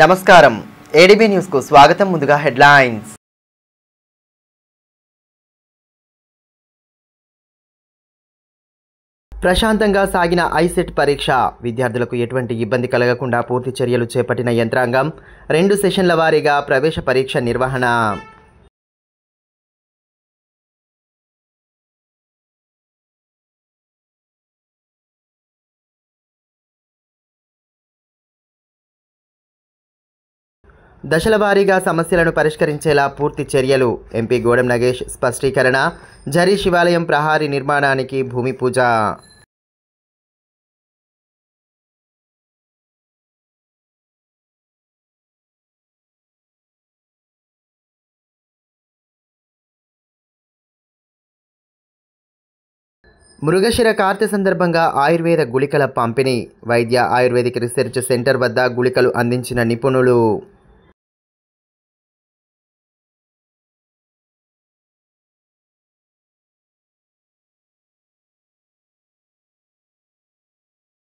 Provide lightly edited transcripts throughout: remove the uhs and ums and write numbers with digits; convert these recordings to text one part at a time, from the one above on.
నమస్కారం ADB news కు స్వాగతం. ముందుగా హెడ్లైన్స్. ప్రశాంతంగా సాగిన ఐసెట్ పరీక్ష. విద్యార్థులకు ఎటువంటి ఇబ్బంది కలగకుండా పూర్తి చర్యలు చేపట్టిన యంత్రాంగం. 2 సెషన్ల వారీగా ప్రవేశ పరీక్ష నిర్వహణ. దశల వారీగా సమస్యలను పరిష్కరించేలా పూర్తి చర్యలు. ఎంపీ గోడెం నగేష్ స్పష్టీకరణ. జరీ శివాలయం ప్రహారీ నిర్మాణానికి భూమి పూజ. మృగశిర కార్తె సందర్భంగా ఆయుర్వేద గుళికల పంపిణీ. వైద్య ఆయుర్వేదిక్ రీసెర్చ్ సెంటర్ వద్ద గుళికలు అందించిన నిపుణులు.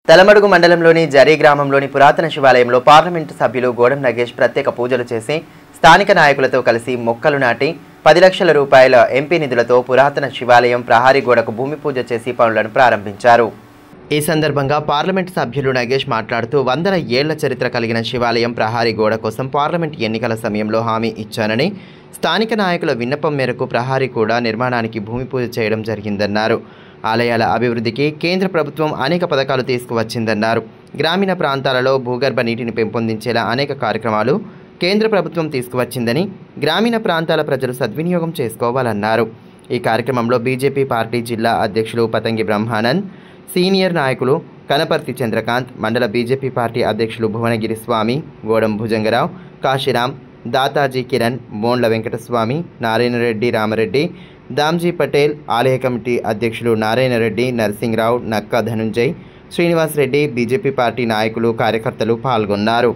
తలమడుగు మండలంలోని జరీ గ్రామంలోని పురాతన శివాలయంలో పార్లమెంటు సభ్యులు గోడెం నగేష్ ప్రత్యేక పూజలు చేసి స్థానిక నాయకులతో కలిసి మొక్కలు నాటి 10 లక్షల రూపాయల ఎంపీ నిధులతో పురాతన శివాలయం ప్రహారీ గోడకు భూమి పూజ చేసి పనులను ప్రారంభించారు. ఈ సందర్భంగా పార్లమెంటు సభ్యులు నగేష్ మాట్లాడుతూ 100 ఏళ్ల చరిత్ర కలిగిన శివాలయం ప్రహారీ గోడ కోసం పార్లమెంట్ ఎన్నికల సమయంలో హామీ ఇచ్చానని, స్థానిక నాయకుల విన్నపం మేరకు ప్రహారీ కూడా నిర్మాణానికి భూమి పూజ చేయడం జరిగిందన్నారు. ఆలయాల అభివృద్ధికి కేంద్ర ప్రభుత్వం అనేక పథకాలు తీసుకువచ్చిందన్నారు. గ్రామీణ ప్రాంతాలలో భూగర్భ నీటిని పెంపొందించేలా అనేక కార్యక్రమాలు కేంద్ర ప్రభుత్వం తీసుకువచ్చిందని, గ్రామీణ ప్రాంతాల ప్రజలు సద్వినియోగం చేసుకోవాలన్నారు. ఈ కార్యక్రమంలో బీజేపీ పార్టీ జిల్లా అధ్యక్షులు పతంగి బ్రహ్మానంద్, సీనియర్ నాయకులు కనపర్తి చంద్రకాంత్, మండల బీజేపీ పార్టీ అధ్యక్షులు భువనగిరి స్వామి, గోడం భుజంగరావు, కాశీరాం, దాతాజీ కిరణ్, బోండ్ల వెంకటస్వామి, నారాయణ రెడ్డి, రామరెడ్డి, దామ్జీ పటేల్, ఆలయ కమిటీ అధ్యక్షులు నారాయణ రెడ్డి, నరసింహరావు, నక్కా ధనుంజయ్, శ్రీనివాస్ రెడ్డి, బీజేపీ పార్టీ నాయకులు కార్యకర్తలు పాల్గొన్నారు.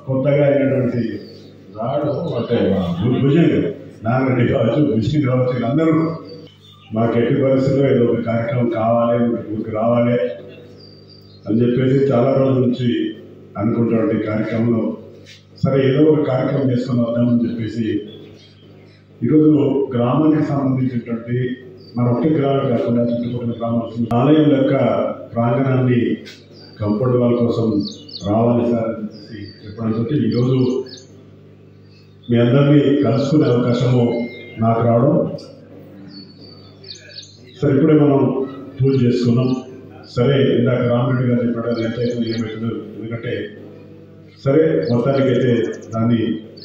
కొత్తగా అయినటువంటి రాడు అంటే భుజంగా నాగరెడ్డి కావచ్చు, విష్ణు కావచ్చు, అందరూ మాకు ఎట్టి పరిస్థితుల్లో ఏదో ఒక కార్యక్రమం కావాలి, ఊరికి రావాలి అని చెప్పేసి చాలా రోజుల నుంచి అనుకుంటున్నటువంటి కార్యక్రమంలో సరే ఏదో ఒక కార్యక్రమం చేసుకొని వద్దామని చెప్పేసి ఈరోజు గ్రామానికి సంబంధించినటువంటి మన ఒకే గ్రామం కాకుండా చుట్టుపక్కల గ్రామాలు ఆలయం యొక్క ప్రాంగణాన్ని కంపౌండ్ వాళ్ళ కోసం రావాలి సార్ అని చెప్పడంతో ఈరోజు మీ అందరినీ కలుసుకునే అవకాశము నాకు రావడం. సరే ఇప్పుడే మనం పూజ చేసుకున్నాం. సరే ఇందాక రామరెడ్డి గారు చెప్పడం ఎంత ఏమవుతుందో, ఎందుకంటే సరే మొత్తానికైతే దాన్ని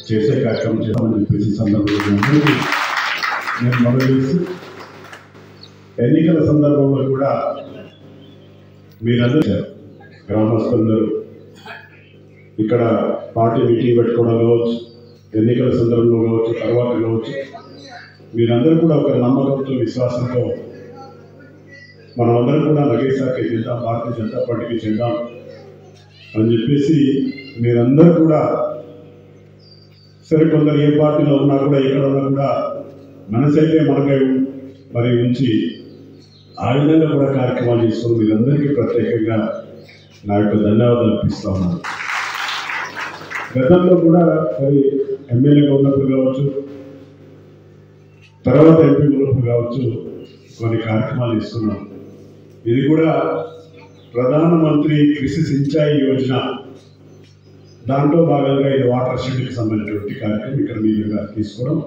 చేసే కార్యక్రమం చేద్దామని చెప్పేసి సందర్భంగా అందరికీ నేను మనవి చేసి, ఎన్నికల సందర్భంలో కూడా మీరందరూ గ్రామస్తులందరూ ఇక్కడ పార్టీ మీటింగ్ పెట్టుకోవడం కావచ్చు, ఎన్నికల సందర్భంలో కావచ్చు, తర్వాత కావచ్చు, మీరందరూ కూడా ఒక నమ్మకంతో విశ్వాసంతో మనమందరం కూడా నగేష్ సార్కి చేద్దాం, భారతీయ జనతా పార్టీకి చేద్దాం అని చెప్పేసి మీరందరూ కూడా సరే కొందరు ఏ పార్టీలో ఉన్నా కూడా ఎక్కడ ఉన్నా కూడా మనసైతే మనకై మరి ఉంచి ఆ విధంగా కూడా కార్యక్రమాలు చేసుకుని మీరందరికీ ప్రత్యేకంగా నా యొక్క ధన్యవాదాలు అర్పిస్తా ఉన్నాను. గతంలో కూడా మరి ఎమ్మెల్యేగా ఉన్నప్పుడు కావచ్చు, తర్వాత ఎంపీ ఉన్నప్పుడు కావచ్చు, కొన్ని కార్యక్రమాలు తీసుకున్నాం. ఇది కూడా ప్రధానమంత్రి కృషి సించాయి యోజన, దాంట్లో భాగంగా ఇది వాటర్ షెడ్కి సంబంధించినటువంటి కార్యక్రమం ఇక్కడ మీదుగా తీసుకోవడం.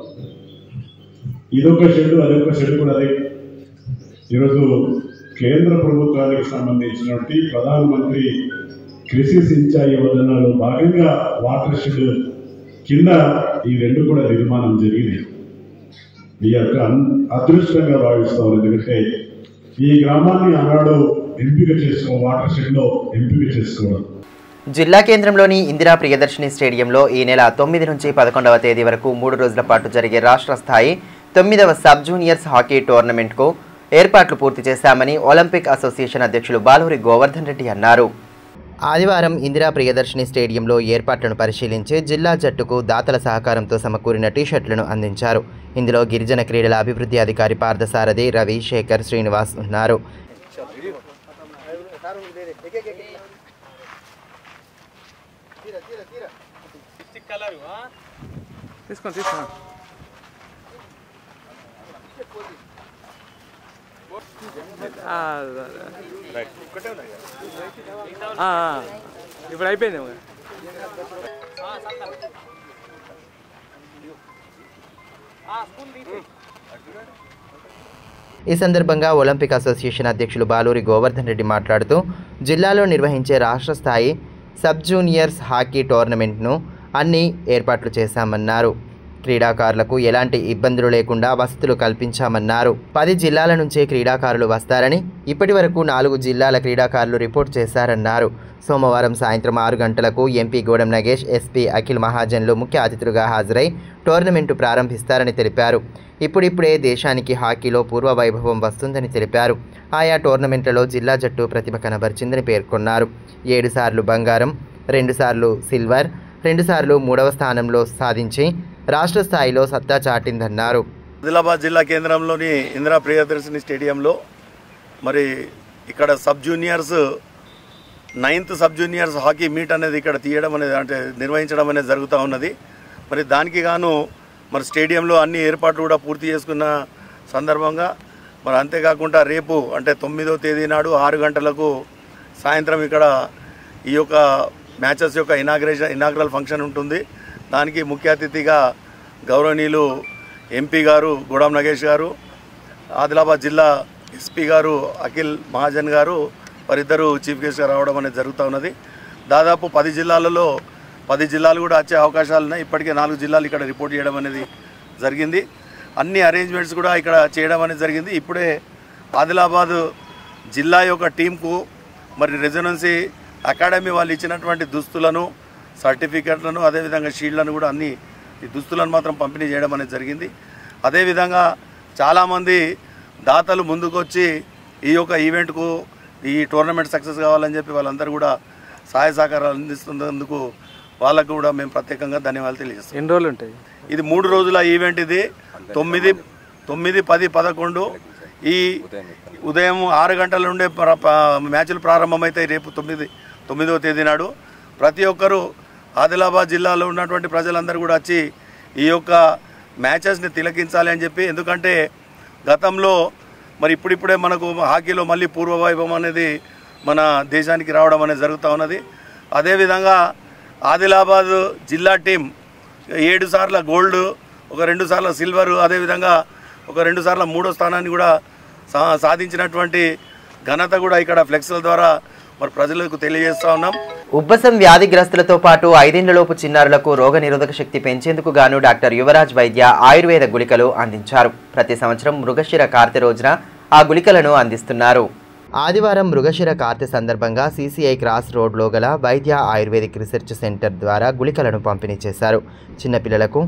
ఇదొక షెడ్, అదొక షెడ్ కూడా అదే. ఈరోజు కేంద్ర ప్రభుత్వానికి సంబంధించినటువంటి ప్రధానమంత్రి కృషి సించాయి యోజనలో భాగంగా వాటర్ షెడ్ కింద ఈ రెండు కూడా నిర్మాణం జరిగింది. ఈ యొక్క అదృష్టంగా భావిస్తాం. ఎందుకంటే ఈ గ్రామాన్ని ఆనాడు ఎంపిక వాటర్ షెడ్ లో ఎంపిక చేసుకోవడం. జిల్లా కేంద్రంలోని ఇందిరా ప్రియదర్శిని స్టేడియంలో ఈ నెల 9 నుంచి 11వ తేదీ వరకు 3 రోజుల పాటు జరిగే రాష్ట్ర స్థాయి 9వ సబ్ జూనియర్స్ హాకీ టోర్నమెంట్కు ఏర్పాట్లు పూర్తి చేశామని ఒలింపిక్ అసోసియేషన్ అధ్యక్షులు బాలూరి గోవర్ధన్ రెడ్డి అన్నారు. ఆదివారం ఇందిరా ప్రియదర్శిని స్టేడియంలో ఏర్పాట్లను పరిశీలించి జిల్లా జట్టుకు దాతల సహకారంతో సమకూరిన టీషర్ట్లను అందించారు. ఇందులో గిరిజన క్రీడల అభివృద్ధి అధికారి పార్థసారథి, రవి, శేఖర్, శ్రీనివాస్ ఉన్నారు. ఇప్పుడు అయిపోయింది. ఈ సందర్భంగా ఒలింపిక్ అసోసియేషన్ అధ్యక్షులు బాలూరి గోవర్ధన్ రెడ్డి మాట్లాడుతూ జిల్లాలో నిర్వహించే రాష్ట్ర స్థాయి సబ్ జూనియర్స్ హాకీ టోర్నమెంట్ను అన్ని ఏర్పాట్లు చేశామన్నారు. క్రీడాకారులకు ఎలాంటి ఇబ్బందులు లేకుండా వసతులు కల్పించామన్నారు. 10 జిల్లాల నుంచే క్రీడాకారులు వస్తారని, ఇప్పటి వరకు 4 జిల్లాల క్రీడాకారులు రిపోర్ట్ చేశారన్నారు. సోమవారం సాయంత్రం 6 గంటలకు ఎంపీ గోడం నగేష్, ఎస్పీ అఖిల్ మహాజన్లు ముఖ్య అతిథులుగా హాజరై టోర్నమెంటు ప్రారంభిస్తారని తెలిపారు. ఇప్పుడిప్పుడే దేశానికి హాకీలో పూర్వ వైభవం వస్తుందని తెలిపారు. ఆయా టోర్నమెంట్లలో జిల్లా జట్టు ప్రతిభ కనబరిచిందని పేర్కొన్నారు. 7 సార్లు బంగారం, 2 సార్లు సిల్వర్, 2 సార్లు 3వ స్థానంలో సాధించి రాష్ట్ర స్థాయిలో సత్తా చాటిందన్నారు. ఆదిలాబాద్ జిల్లా కేంద్రంలోని ఇందిరా ప్రియదర్శిని స్టేడియంలో మరి ఇక్కడ sub juniors 9th sub juniors hockey meet అనేది ఇక్కడ తీయడం అనేది అంటే నిర్వహించడం అనేది జరుగుతూ ఉన్నది. మరి దానికి గాను మరి స్టేడియంలో అన్ని ఏర్పాట్లు కూడా పూర్తి చేసుకున్న సందర్భంగా మరి అంతేకాకుండా రేపు అంటే 9వ తేదీ నాడు 6 గంటలకు సాయంత్రం ఇక్కడ ఈ యొక్క మ్యాచెస్ యొక్క ఇనాగ్రల్ ఫంక్షన్ ఉంటుంది. దానికి ముఖ్య అతిథిగా గౌరవనీయులు ఎంపీ గారు గోడం నగేష్ గారు, ఆదిలాబాద్ జిల్లా ఎస్పీ గారు అఖిల్ మహాజన్ గారు వారిద్దరూ చీఫ్ గెస్ట్గా రావడం అనేది జరుగుతూ ఉన్నది. దాదాపు 10 జిల్లాలలో 10 జిల్లాలు కూడా వచ్చే అవకాశాలు ఉన్నాయి. ఇప్పటికే 4 జిల్లాలు ఇక్కడ రిపోర్ట్ చేయడం అనేది జరిగింది. అన్ని అరేంజ్మెంట్స్ కూడా ఇక్కడ చేయడం అనేది జరిగింది. ఇప్పుడే ఆదిలాబాద్ జిల్లా యొక్క టీంకు మరి రెసిడెన్సీ అకాడమీ వాళ్ళు ఇచ్చినటువంటి దుస్తులను, సర్టిఫికెట్లను, అదేవిధంగా షీల్డ్లను కూడా అన్ని ఈ దుస్తులను మాత్రం పంపిణీ చేయడం అనేది జరిగింది. అదేవిధంగా చాలామంది దాతలు ముందుకొచ్చి ఈ యొక్క ఈవెంట్కు ఈ టోర్నమెంట్ సక్సెస్ కావాలని చెప్పి వాళ్ళందరూ కూడా సహాయ సహకారాలు అందిస్తున్నందుకు వాళ్ళకు కూడా మేము ప్రత్యేకంగా ధన్యవాదాలు తెలియజేస్తాం. ఎన్ని రోజులు ఉంటాయి? ఇది 3 రోజుల ఈవెంట్. ఇది 9, 10, 11 ఈ ఉదయం 6 గంటల నుండే మ్యాచ్లు ప్రారంభమవుతాయి. రేపు 9వ తేదీ నాడు ప్రతి ఒక్కరూ ఆదిలాబాద్ జిల్లాలో ఉన్నటువంటి ప్రజలందరూ కూడా వచ్చి ఈ యొక్క మ్యాచెస్ని తిలకించాలి అని చెప్పి, ఎందుకంటే గతంలో మరి ఇప్పుడిప్పుడే మనకు హాకీలో మళ్ళీ పూర్వవైభవం అనేది మన దేశానికి రావడం అనేది జరుగుతూ ఉన్నది. అదేవిధంగా ఆదిలాబాద్ జిల్లా టీం 7 సార్ల గోల్డ్, ఒక 2 సార్ల సిల్వర్, అదేవిధంగా ఒక 2 సార్ల 3వ స్థానాన్ని కూడా సాధించినటువంటి ఘనత కూడా ఇక్కడ ఫ్లెక్స్ల ద్వారా మరి ప్రజలకు తెలియజేస్తూ ఉన్నాం. ఉబ్బసం వ్యాధిగ్రస్తులతో పాటు 5 ఏళ్లలోపు చిన్నారులకు రోగనిరోధక శక్తి పెంచేందుకు గాను డాక్టర్ యువరాజ్ వైద్య ఆయుర్వేద గుళికలు అందించారు. ప్రతి సంవత్సరం మృగశిర కార్తె రోజున ఆ గుళికలను అందిస్తున్నారు. ఆదివారం మృగశిర కార్తె సందర్భంగా CCI క్రాస్ రోడ్లో గల వైద్య ఆయుర్వేదిక్ రీసెర్చ్ సెంటర్ ద్వారా గుళికలను పంపిణీ చేశారు. చిన్నపిల్లలకు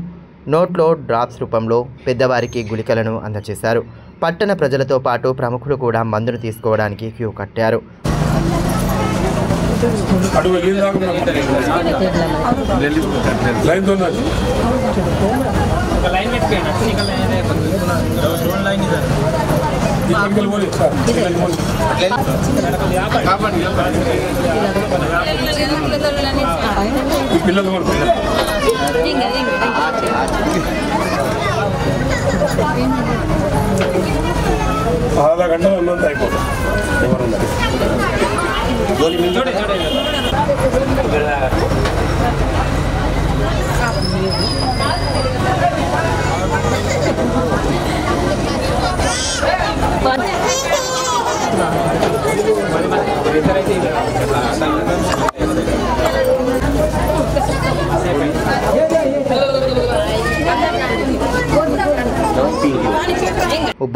నోట్లో డ్రాప్స్ రూపంలో, పెద్దవారికి గుళికలను అందజేశారు. పట్టణ ప్రజలతో పాటు ప్రముఖులు కూడా మందును తీసుకోవడానికి క్యూ కట్టారు. आधा घंटा ఉన్నంత అయిపోతుంది.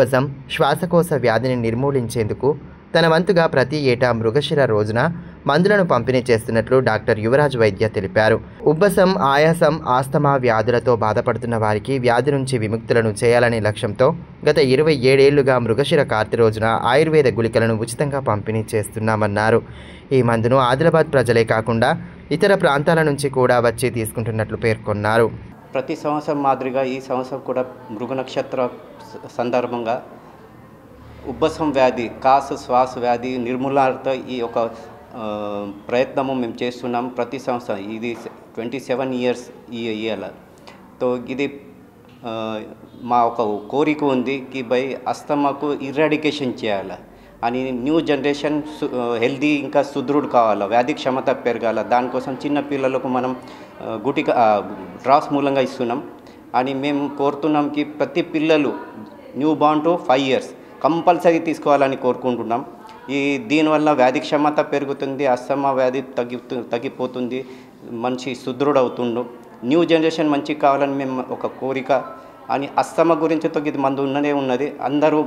ఉబ్బసం, శ్వాసకోశ వ్యాధిని నిర్మూలించేందుకు తన వంతుగా ప్రతి ఏటా మృగశిర రోజున మందులను పంపిణీ చేస్తున్నట్లు డాక్టర్ యువరాజ్ వైద్య తెలిపారు. ఉబ్బసం, ఆయాసం, ఆస్తమా వ్యాధులతో బాధపడుతున్న వారికి వ్యాధి నుంచి విముక్తులను చేయాలనే లక్ష్యంతో గత 27 ఏళ్లుగా మృగశిర కార్తె రోజున ఆయుర్వేద గుళికలను ఉచితంగా పంపిణీ చేస్తున్నామన్నారు. ఈ మందును ఆదిలాబాద్ ప్రజలే కాకుండా ఇతర ప్రాంతాల నుంచి కూడా వచ్చి తీసుకుంటున్నట్లు పేర్కొన్నారు. ప్రతి సంవత్సరం మాదిరిగా ఈ సంవత్సరం కూడా మృగ నక్షత్ర సందర్భంగా ఉబ్బసం వ్యాధి, కాసు శ్వాస వ్యాధి నిర్మూలనతో ఈ యొక్క ప్రయత్నము మేము చేస్తున్నాం. ప్రతి సంవత్సరం ఇది 27 ఇయర్స్ ఈ ఇయర్. తో ఇది మా ఒక కోరిక ఉంది కి బై అస్తమాకు ఇరాడికేషన్ చేయాలి అని, న్యూ జనరేషన్ హెల్దీ ఇంకా సుదృఢ్ కావాలా, వ్యాధి క్షమత పెరగాల. దానికోసం చిన్న పిల్లలకు మనం గుటిక డ్రాప్స్ మూలంగా ఇస్తున్నాం అని మేము కోరుతున్నాం. కి ప్రతి పిల్లలు new born to 5 years compulsory తీసుకోవాలని కోరుకుంటున్నాం. దీనివల్ల వ్యాధి క్షమత పెరుగుతుంది, అస్తమా వ్యాధి తగ్గిపోతుంది, మనిషి సుదృఢవుతుండు. న్యూ జనరేషన్ మంచి కావాలని మేము ఒక కోరిక అని. అస్తమా గురించి ఇది మందు ఉన్నది. అందరూ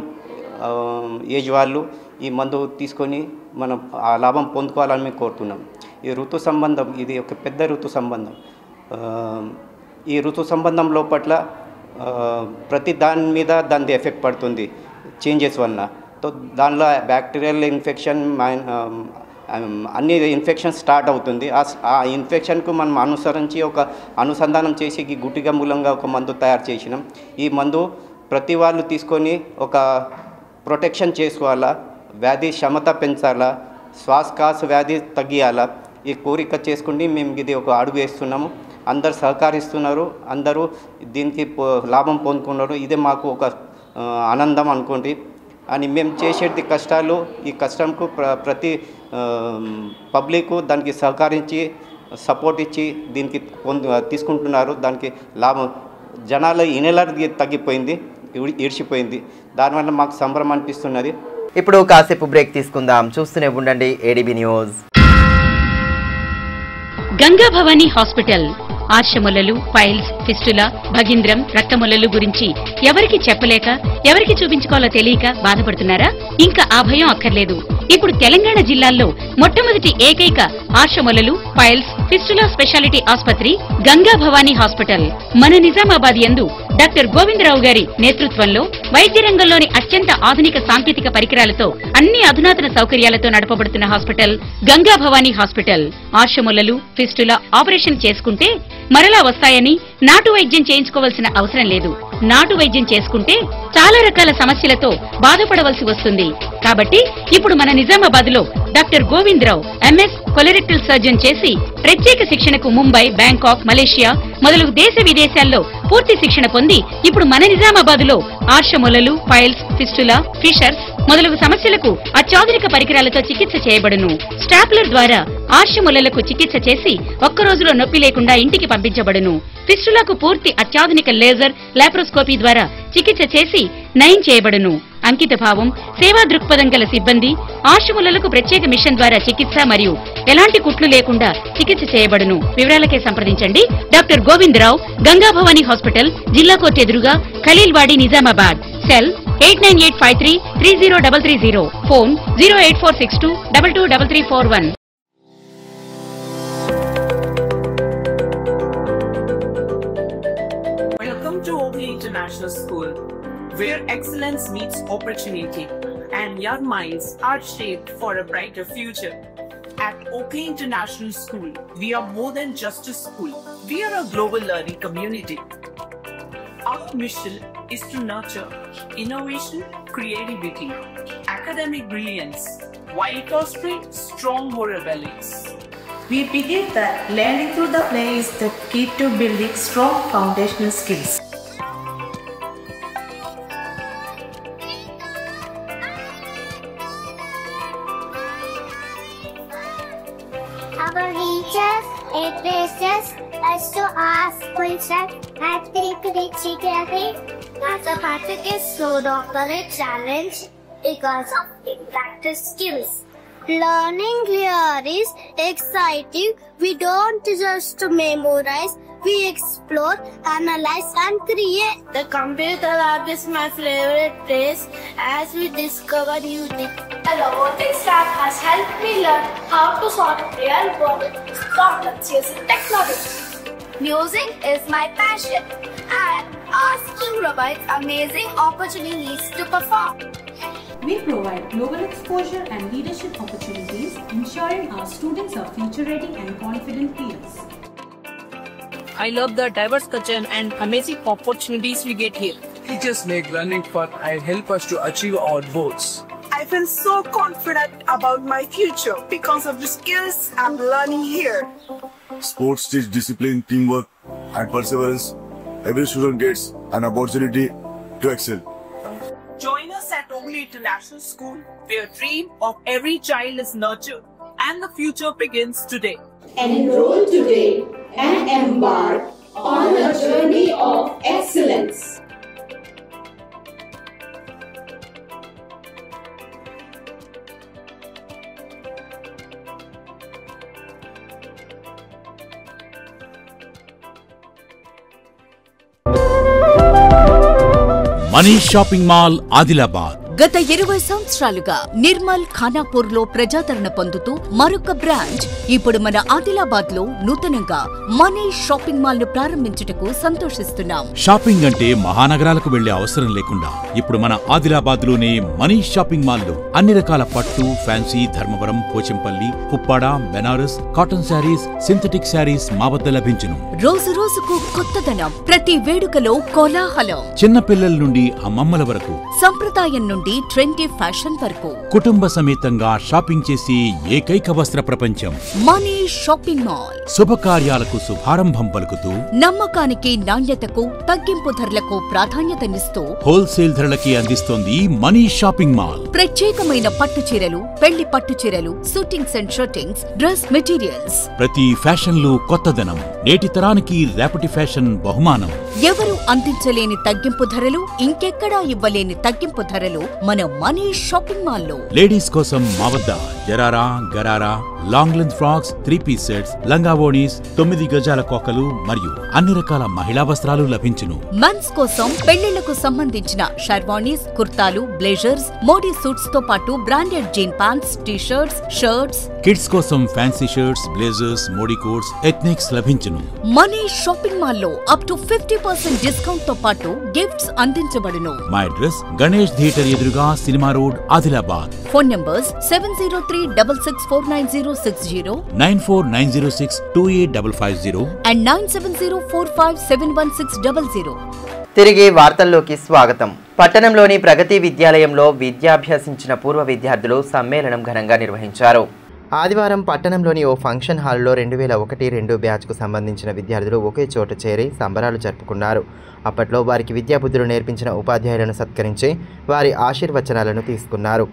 ఏజ్ వాళ్ళు ఈ మందు తీసుకొని మనం ఆ లాభం పొందుకోవాలని మేము కోరుతున్నాం. ఈ ఋతు సంబంధం ఇది ఒక పెద్ద ఋతు సంబంధం. ఈ ఋతు సంబంధం లోపట్ల ప్రతి దాని మీద దాని ఎఫెక్ట్ పడుతుంది చేంజెస్ వలన. తో దానిలో బ్యాక్టీరియల్ ఇన్ఫెక్షన్, అన్ని ఇన్ఫెక్షన్ స్టార్ట్ అవుతుంది. ఆ ఇన్ఫెక్షన్కు మనం అనుసరించి ఒక అనుసంధానం చేసి ఈ గుటిక మూలంగా ఒక మందు తయారు చేసినాం. ఈ మందు ప్రతి వాళ్ళు తీసుకొని ఒక ప్రొటెక్షన్ చేసుకోవాలా, వ్యాధి క్షమత పెంచాలా, శ్వాసకాశ వ్యాధి తగ్గియాలా. ఈ కోరిక చేసుకుని మేము ఇది ఒక అడుగు వేస్తున్నాము. అందరు సహకరిస్తున్నారు, అందరూ దీనికి లాభం పొందుకున్నారు. ఇదే మాకు ఒక ఆనందం అనుకోండి అని. మేము చేసేది కష్టాలు, ఈ కష్టంకు ప్రతి పబ్లిక్ దానికి సహకరించి సపోర్ట్ ఇచ్చి దీనికి తీసుకుంటున్నారు. దానికి లాభం జనాల ఇనెలర్జీ తగ్గిపోయింది, ఈడ్చిపోయింది. దానివల్ల మాకు సంబరం అనిపిస్తున్నది. ఇప్పుడు కాసేపు బ్రేక్ తీసుకుందాం. చూస్తూనే ఉండండి ADB news. Ganga Bhavani hospital ఆశ్రములలు, పైల్స్, ఫిస్టులా, భగింద్రం, రక్తములలు గురించి ఎవరికి చెప్పలేక, ఎవరికి చూపించుకోవాలో తెలియక బాధపడుతున్నారా? ఇంకా ఆ భయం అక్కర్లేదు. ఇప్పుడు తెలంగాణ జిల్లాల్లో మొట్టమొదటి ఏకైక ఆశ్రములలు, పైల్స్, ఫిస్టులా స్పెషాలిటీ ఆసుపత్రి గంగా భవానీ హాస్పిటల్ మన నిజామాబాద్ యందు డాక్టర్ గోవిందరావు గారి నేతృత్వంలో వైద్య రంగంలోని అత్యంత ఆధునిక సాంకేతిక పరికరాలతో అన్ని అధునాతన సౌకర్యాలతో నడపబడుతున్న హాస్పిటల్ గంగా భవానీ హాస్పిటల్. ఆశ్రములలు, ఫిస్టులా ఆపరేషన్ చేసుకుంటే మరలా వస్తాయని నాటు వైద్యం చేయించుకోవాల్సిన అవసరం లేదు. నాటు వైద్యం చేసుకుంటే చాలా రకాల సమస్యలతో బాధపడవలసి వస్తుంది. కాబట్టి ఇప్పుడు మన నిజామాబాద్ లో doctor Govindarao MS colorectal surgeon చేసి ప్రత్యేక శిక్షణకు ముంబై, బ్యాంకాక్, మలేషియా మొదలగు దేశ విదేశాల్లో పూర్తి శిక్షణ పొంది ఇప్పుడు మన నిజామాబాద్ లో ఆర్షములలు, పైల్స్, ఫిస్టులా, ఫిషర్స్ మొదలగు సమస్యలకు అత్యాధునిక పరికరాలతో చికిత్స చేయబడును. స్టాప్లర్ ద్వారా ఆర్షములకు చికిత్స చేసి ఒక్క రోజులో నొప్పి లేకుండా ఇంటికి పంపించబడును. ఫిస్టులకు పూర్తి అత్యాధునిక లేజర్, లాప్రోస్కోపీ ద్వారా చికిత్స చేసి నయం చేయబడును. అంకిత భావం, సేవా దృక్పథం గల సిబ్బంది, ఆశ్రములకు ప్రత్యేక మిషన్ ద్వారా చికిత్స మరియు ఎలాంటి కుట్లు లేకుండా చికిత్స చేయబడును. వివరాలకే సంప్రదించండి డాక్టర్ గోవిందరావు, గంగా భవానీ హాస్పిటల్, జిల్లా కోర్టు ఎదురుగా, Khaleelwadi, Nizamabad. Cell 8985330330. Phone 08462223341. Welcome to Oakley International School, where excellence meets opportunity and young minds are shaped for a brighter future. At Oakley International School, we are more than just a school. We are a global learning community. Our mission is to nurture innovation, creativity, academic brilliance, while fostering strong moral values. We believe that learning through the play is the key to building strong foundational skills. Our teachers encourage us to ask questions and think critically. As a practice is so a challenge because of practice skills. Learning here is exciting. We don't just memorize, we explore, analyze, and create. The computer lab is my favorite place as we discover new things. The robotics lab has helped me learn how to solve real-world problems using technology. Music is my passion, and our school provides amazing opportunities to perform. We provide global exposure and leadership opportunities, ensuring our students are future-ready and confident peers. I love the diverse culture and amazing opportunities we get here. Teachers make learning fun and help us to achieve our goals. I feel so confident about my future because of the skills I'm learning here. Sports teach discipline, teamwork, and perseverance. Every student gets an opportunity to excel. Join us at Oakley International School, where dream of every child is nurtured and the future begins today. Enroll today and embark on a journey of excellence. Money shopping mall Adilabad గత 20 సంవత్సరాలుగా నిర్మల్ ఖానాపూర్ లో ప్రజాదరణ పొందుతూ మరొక branch ఇప్పుడు మన ఆదిలాబాద్ లో నూతనంగా మనీ షాపింగ్ మాల్ ను ప్రారంభించుటకు సంతోషిస్తున్నాం. షాపింగ్ అంటే మహానగరాలకు వెళ్లే అవసరం లేకుండా ఇప్పుడు మన ఆదిలాబాద్ లోనే మనీ షాపింగ్ మాల్ లో అన్ని రకాల పట్టు, fancy, Dharmavaram, Pochampally, Puppada, Banaras, cotton saris, synthetic saris మా వద్ద లభించును. రోజు రోజుకు కొత్తదనం, ప్రతి వేడుకలో కోలాహలం. చిన్న పిల్లల నుండి అమ్మమ్మల వరకు, సంప్రదాయం నుండి ట్రెండీ ఫ్యాషన్ వరకు కుటుంబ సమేతంగా షాపింగ్ చేసి ఏకైక వస్త్ర ప్రపంచం మనీ షాపింగ్ మాల్. శుభకార్యాలకు శుభారంభం పలుకుతూ, నమ్మకానికి, నాణ్యతకు, తగ్గింపు ధరలకు ప్రాధాన్యతనిస్తూ హోల్సేల్ ధరలకి అందిస్తోంది మనీ షాపింగ్ మాల్. ప్రత్యేకమైన పట్టు చీరలు, పెళ్లి పట్టు చీరలు, shootings and shirtings, dress materials. ప్రతి ఫ్యాషన్ లో కొత్తదనం, నేటి తరానికి రేపటి ఫ్యాషన్ బహుమానం. ఎవరు అందించలేని తగ్గింపు ధరలు, ఇంకెక్కడా ఇవ్వలేని తగ్గింపు ధరలు మన మనీ షాపింగ్ మాల్ లో. లేడీస్ కోసం మా వద్ద జరారా, gharara, long length frocks, three piece sets, లంగావోణీస్, 9 గజాల కోకలు మరియు అన్ని రకాల మహిళా వస్త్రాలు లభించును. మెన్స్ కోసం పెళ్లిళ్లకు సంబంధించిన షర్వాణీస్, కుర్తాలు, బ్లేజర్స్, మోడీ సూట్స్ తో పాటు branded jean pants, t shirts, shirts. Kids కోసం fancy shirts, blazers, Modi coats, ethnics లభించును. మనీ షాపింగ్ మాల్ లో అప్ టు 50% డిస్కౌంట్ తో పాటు గిఫ్ట్స్ అందించబడును. మా అడ్రస్ గణేష్ థియేటర్ ఎదురుగా, cinema road, Adilabad. Phone numbers 70366496060, 9490628550 and 9704571600. తిరిగి వార్తల్లోకి స్వాగతం. పట్టణంలోని ప్రగతి విద్యాలయంలో విద్యాభ్యసించిన పూర్వ విద్యార్థులు సమ్మేళనం ఘనంగా నిర్వహించారు. ఆదివారం పట్టణంలోని ఓ ఫంక్షన్ హాల్లో 2001-2 బ్యాచ్కు సంబంధించిన విద్యార్థులు ఒకే చోట చేరి సంబరాలు జరుపుకున్నారు. అప్పట్లో వారికి విద్యాబుద్ధులు నేర్పించిన ఉపాధ్యాయులను సత్కరించి వారి ఆశీర్వచనాలను తీసుకున్నారు.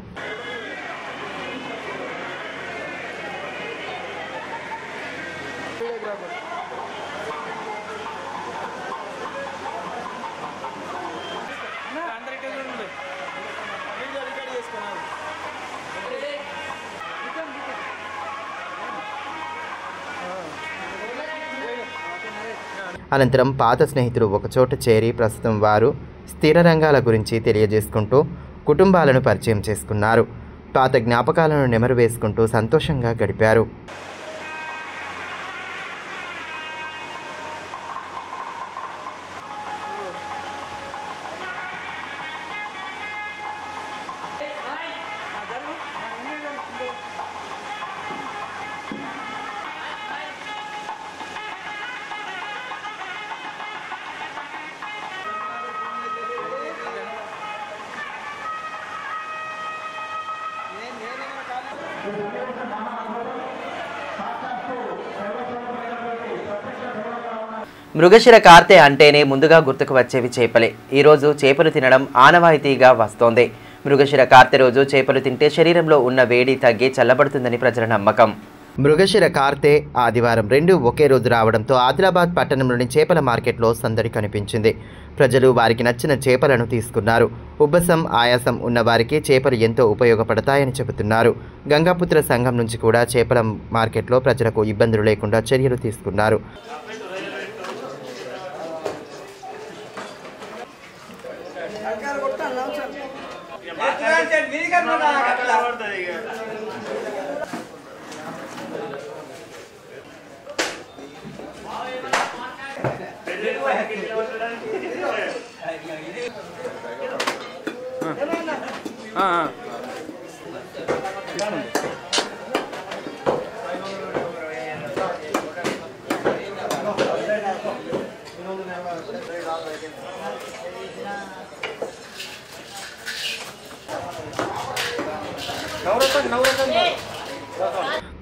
అనంతరం పాత స్నేహితులు ఒకచోట చేరి ప్రస్తుతం వారు స్థిర రంగాల గురించి తెలియజేసుకుంటూ కుటుంబాలను పరిచయం చేసుకున్నారు. పాత జ్ఞాపకాలను నెమరు వేసుకుంటూ సంతోషంగా గడిపారు. మృగశిర కార్తె అంటేనే ముందుగా గుర్తుకు వచ్చేవి చేపలే. ఈరోజు చేపలు తినడం ఆనవాయితీగా వస్తోంది. మృగశిర కార్తె రోజు చేపలు తింటే శరీరంలో ఉన్న వేడి తగ్గి చల్లబడుతుందని ప్రజల నమ్మకం. మృగశిర కార్తె ఆదివారం 2 ఒకే రోజు రావడంతో ఆదిలాబాద్ పట్టణంలోని చేపల మార్కెట్లో సందడి కనిపించింది. ప్రజలు వారికి నచ్చిన చేపలను తీసుకున్నారు. ఉబ్బసం, ఆయాసం ఉన్న వారికి చేపలు ఎంతో ఉపయోగపడతాయని చెబుతున్నారు. గంగాపుత్ర సంఘం నుంచి కూడా చేపల మార్కెట్లో ప్రజలకు ఇబ్బందులు లేకుండా చర్యలు తీసుకున్నారు.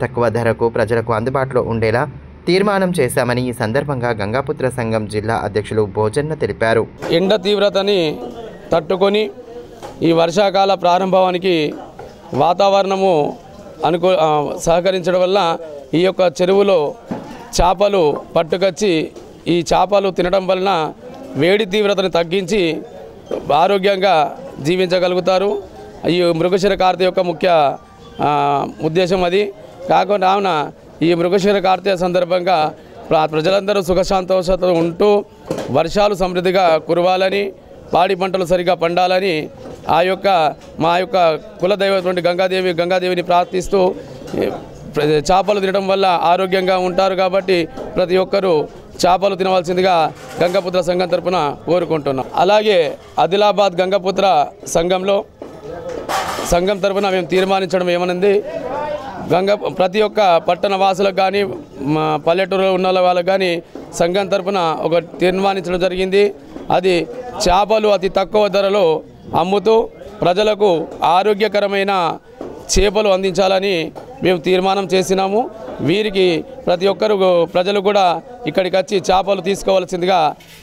తక్కువ ధరకు ప్రజలకు అందుబాటులో ఉండేలా తీర్మానం చేశామని ఈ సందర్భంగా గంగాపుత్ర సంఘం జిల్లా అధ్యక్షులు భోజన్న తెలిపారు. ఎండ తీవ్రతని తట్టుకొని ఈ వర్షాకాల ప్రారంభానికి వాతావరణము సహకరించడం వల్ల ఈ యొక్క చెరువులో చేపలు పట్టుకొచ్చి ఈ చేపలు తినడం వలన వేడి తీవ్రతను తగ్గించి ఆరోగ్యంగా జీవించగలుగుతారు. ఈ మృగశిర కార్తె యొక్క ముఖ్య ఉద్దేశం అది. కావున ఈ మృగశిర కార్తె సందర్భంగా ప్రజలందరూ సుఖశాంతోషతో ఉంటూ వర్షాలు సమృద్ధిగా కురవాలని, పాడి పంటలు సరిగా పండాలని మా యొక్క కులదైవటువంటి గంగాదేవిని ప్రార్థిస్తూ చేపలు తినడం వల్ల ఆరోగ్యంగా ఉంటారు. కాబట్టి ప్రతి ఒక్కరూ చేపలు తినవలసిందిగా గంగాపుత్ర సంఘం తరపున కోరుకుంటున్నాం. అలాగే ఆదిలాబాద్ గంగాపుత్ర సంఘం తరపున మేము తీర్మానించడం ఏమనింది, ప్రతి ఒక్క పట్టణ వాసులకు కానీ పల్లెటూరులో ఉన్న వాళ్ళకు కానీ సంఘం తరపున ఒక తీర్మానించడం జరిగింది. అది చేపలు అతి తక్కువ ధరలో అమ్ముతూ ప్రజలకు ఆరోగ్యకరమైన చేపలు అందించాలని మేము తీర్మానం చేసినాము. వీరికి ప్రతి ఒక్కరు ప్రజలు కూడా ఇక్కడికి వచ్చి చేపలు తీసుకోవాల్సిందిగా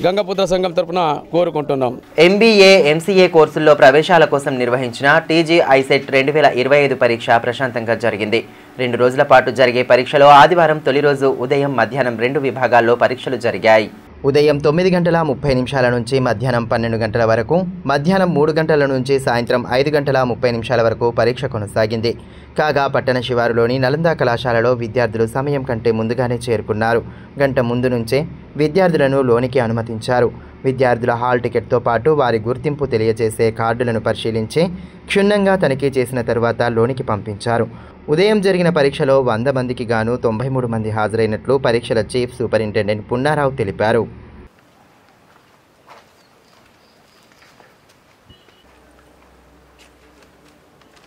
గంగాపుత్ర సంఘం తరపున కోరుకుంటున్నాం. MBA, MCA కోర్సుల్లో ప్రవేశాల కోసం నిర్వహించిన TG ICET 2025 పరీక్ష ప్రశాంతంగా జరిగింది. 2 రోజుల పాటు జరిగే పరీక్షలో ఆదివారం తొలి రోజు ఉదయం, మధ్యాహ్నం 2 విభాగాల్లో పరీక్షలు జరిగాయి. ఉదయం 9 గంటల 30 నిమిషాల నుంచి మధ్యాహ్నం 12 గంటల వరకు, మధ్యాహ్నం 3 గంటల నుంచి సాయంత్రం 5 గంటల 30 నిమిషాల వరకు పరీక్ష కొనసాగింది. కాగా పట్టణ శివారులోని నలంద కళాశాలలో విద్యార్థులు సమయం కంటే ముందుగానే చేరుకున్నారు. గంట ముందు నుంచే విద్యార్థులను లోనికి అనుమతించారు. విద్యార్థుల హాల్ టికెట్తో పాటు వారి గుర్తింపు తెలియజేసే కార్డులను పరిశీలించి క్షుణ్ణంగా తనిఖీ చేసిన తర్వాత లోనికి పంపించారు. ఉదయం జరిగిన పరీక్షలో 100 మందికి గాను 93 మంది హాజరైనట్లు పరీక్షల చీఫ్ సూపరింటెండెంట్ పున్నారావు తెలిపారు.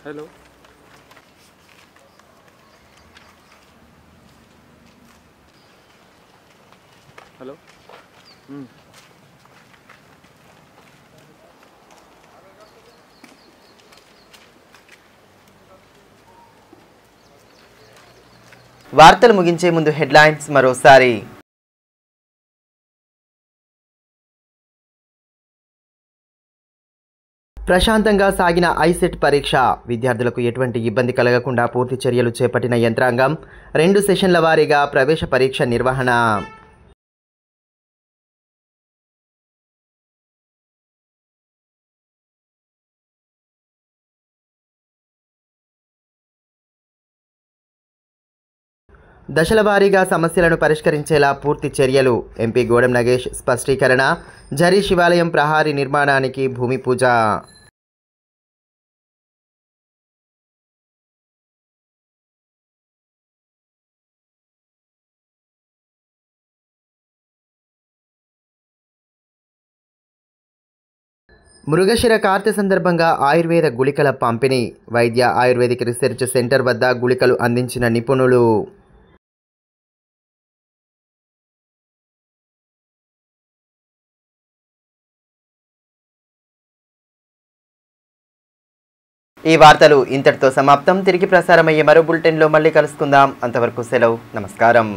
హలో హలో వార్తలు ముగించే ముందు హెడ్లైన్స్ మరోసారి. ప్రశాంతంగా సాగిన ఐసెట్ పరీక్ష, విద్యార్థులకు ఎటువంటి ఇబ్బంది కలగకుండా పూర్తి చర్యలు చేపట్టిన యంత్రాంగం. 2 సెషన్ల వారీగా ప్రవేశ పరీక్ష నిర్వహణ. దశల వారీగా సమస్యలను పరిష్కరించేలా పూర్తి చర్యలు. ఎంపీ గోడెం నగేష్ స్పష్టీకరణ. జరీ శివాలయం ప్రహారీ నిర్మాణానికి భూమి పూజ. మృగశిర కార్తె సందర్భంగా ఆయుర్వేద గుళికల పంపిణీ. వైద్య ఆయుర్వేదిక్ రీసెర్చ్ సెంటర్ వద్ద గుళికలు అందించిన నిపుణులు. ఈ వార్తలు ఇంతటితో సమాప్తం. తిరిగి ప్రసారమయ్యే మరో బులెటిన్లో మళ్ళీ కలుసుకుందాం. అంతవరకు సెలవు. నమస్కారం.